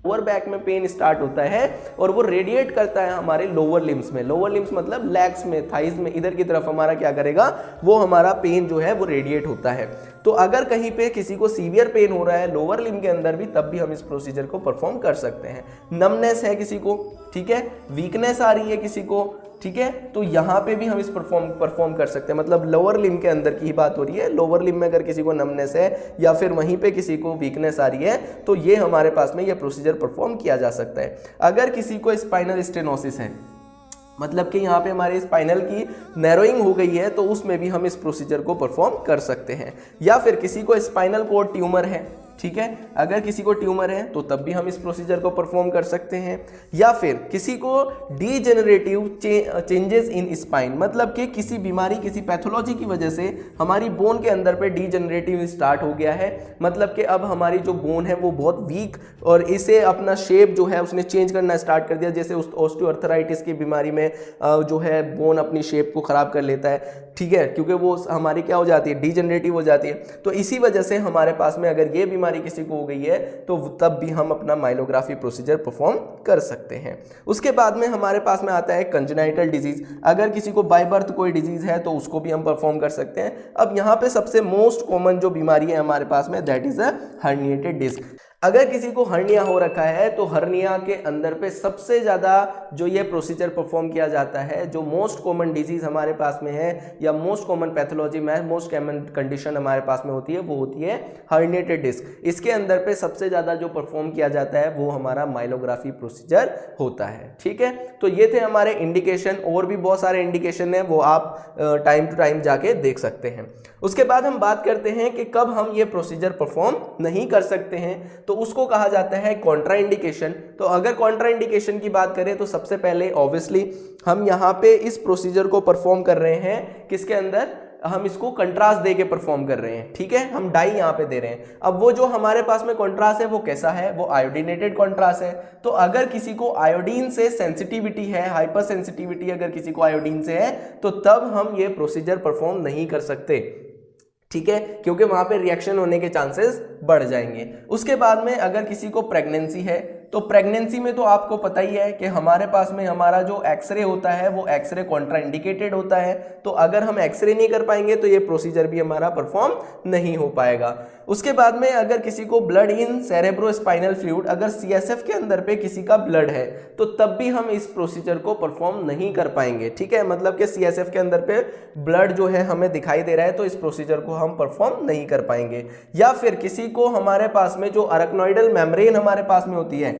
Lower back में pain start होता है और वो रेडिएट करता है हमारे लोअर लिम्स में। लोअर लिम्स मतलब लेग्स में, थाइज में, इधर की तरफ हमारा क्या करेगा, वो हमारा पेन जो है वो रेडिएट होता है। तो अगर कहीं पे किसी को सीवियर पेन हो रहा है लोअर लिम्ब के अंदर भी, तब भी हम इस प्रोसीजर को परफॉर्म कर सकते हैं। नमनेस है किसी को, ठीक है, वीकनेस आ रही है किसी को, ठीक है, तो यहाँ पे भी हम इस परफॉर्म कर सकते हैं। मतलब लोअर लिम्ब के अंदर की ही बात हो रही है। लोअर लिम्ब में अगर किसी को नमनेस है या फिर वहीं पे किसी को वीकनेस आ रही है, तो ये हमारे पास में ये प्रोसीजर परफॉर्म किया जा सकता है। अगर किसी को स्पाइनल स्टेनोसिस है, मतलब कि यहाँ पे हमारे स्पाइनल की नैरोइंग हो गई है, तो उसमें भी हम इस प्रोसीजर को परफॉर्म कर सकते हैं। या फिर किसी को स्पाइनल कोर्ड ट्यूमर है, ठीक है, अगर किसी को ट्यूमर है तो तब भी हम इस प्रोसीजर को परफॉर्म कर सकते हैं। या फिर किसी को डीजेनरेटिव चेंजेस इन स्पाइन, मतलब कि किसी बीमारी, किसी पैथोलॉजी की वजह से हमारी बोन के अंदर पे डीजेनरेटिव स्टार्ट हो गया है, मतलब कि अब हमारी जो बोन है वो बहुत वीक और इसे अपना शेप जो है उसने चेंज करना स्टार्ट कर दिया। जैसे उस ऑस्टियोआर्थराइटिस की बीमारी में जो है बोन अपनी शेप को खराब कर लेता है, ठीक है, क्योंकि वो हमारी क्या हो जाती है, डीजेनरेटिव हो जाती है। तो इसी वजह से हमारे पास में अगर ये बीमारी किसी को हो गई है तो तब भी हम अपना माइलोग्राफी प्रोसीजर परफॉर्म कर सकते हैं। उसके बाद में हमारे पास में आता है कंजेनाइटल डिजीज। अगर किसी को बाय बर्थ कोई डिजीज है तो उसको भी हम परफॉर्म कर सकते हैं। अब यहाँ पे सबसे मोस्ट कॉमन जो बीमारी है हमारे पास में, that is a herniated disc. अगर किसी को हर्निया हो रखा है तो हर्निया के अंदर पे सबसे ज़्यादा जो ये प्रोसीजर परफॉर्म किया जाता है, जो मोस्ट कॉमन डिजीज़ हमारे पास में है या मोस्ट कॉमन पैथोलॉजी में मोस्ट कॉमन कंडीशन हमारे पास में होती है, वो होती है हर्निएटेड डिस्क। इसके अंदर पे सबसे ज़्यादा जो परफॉर्म किया जाता है वो हमारा माइलोग्राफी प्रोसीजर होता है, ठीक है। तो ये थे हमारे इंडिकेशन, और भी बहुत सारे इंडिकेशन हैं, वो आप टाइम टू टाइम जाके देख सकते हैं। उसके बाद हम बात करते हैं कि कब हम ये प्रोसीजर परफॉर्म नहीं कर सकते हैं, तो उसको कहा जाता है कॉन्ट्रा इंडिकेशन। तो अगर कॉन्ट्रा इंडिकेशन की बात करें तो सबसे पहले ऑब्वियसली हम यहाँ पे इस प्रोसीजर को परफॉर्म कर रहे हैं किसके अंदर, हम इसको कंट्रास्ट दे के परफॉर्म कर रहे हैं, ठीक है, हम डाई यहाँ पे दे रहे हैं। अब वो जो हमारे पास में कंट्रास्ट है वो कैसा है, वो आयोडीनेटेड कंट्रास्ट है। तो अगर किसी को आयोडीन से सेंसिटिविटी है, हाइपर सेंसिटिविटी अगर किसी को आयोडीन से है, तो तब हम ये प्रोसीजर परफॉर्म नहीं कर सकते, ठीक है, क्योंकि वहां पे रिएक्शन होने के चांसेस बढ़ जाएंगे। उसके बाद में अगर किसी को प्रेगनेंसी है, तो प्रेगनेंसी में तो आपको पता ही है कि हमारे पास में हमारा जो एक्सरे होता है वो एक्सरे कॉन्ट्रा इंडिकेटेड होता है। तो अगर हम एक्सरे नहीं कर पाएंगे तो ये प्रोसीजर भी हमारा परफॉर्म नहीं हो पाएगा। उसके बाद में अगर किसी को ब्लड इन सेरेब्रोस्पाइनल फ्लूइड, अगर सीएसएफ के अंदर पे किसी का ब्लड है, तो तब भी हम इस प्रोसीजर को परफॉर्म नहीं कर पाएंगे, ठीक है, मतलब कि सीएसएफ के अंदर पे ब्लड जो है हमें दिखाई दे रहा है, तो इस प्रोसीजर को हम परफॉर्म नहीं कर पाएंगे। या फिर किसी को हमारे पास में जो अरेक्नोइडल मेम्ब्रेन हमारे पास में होती है,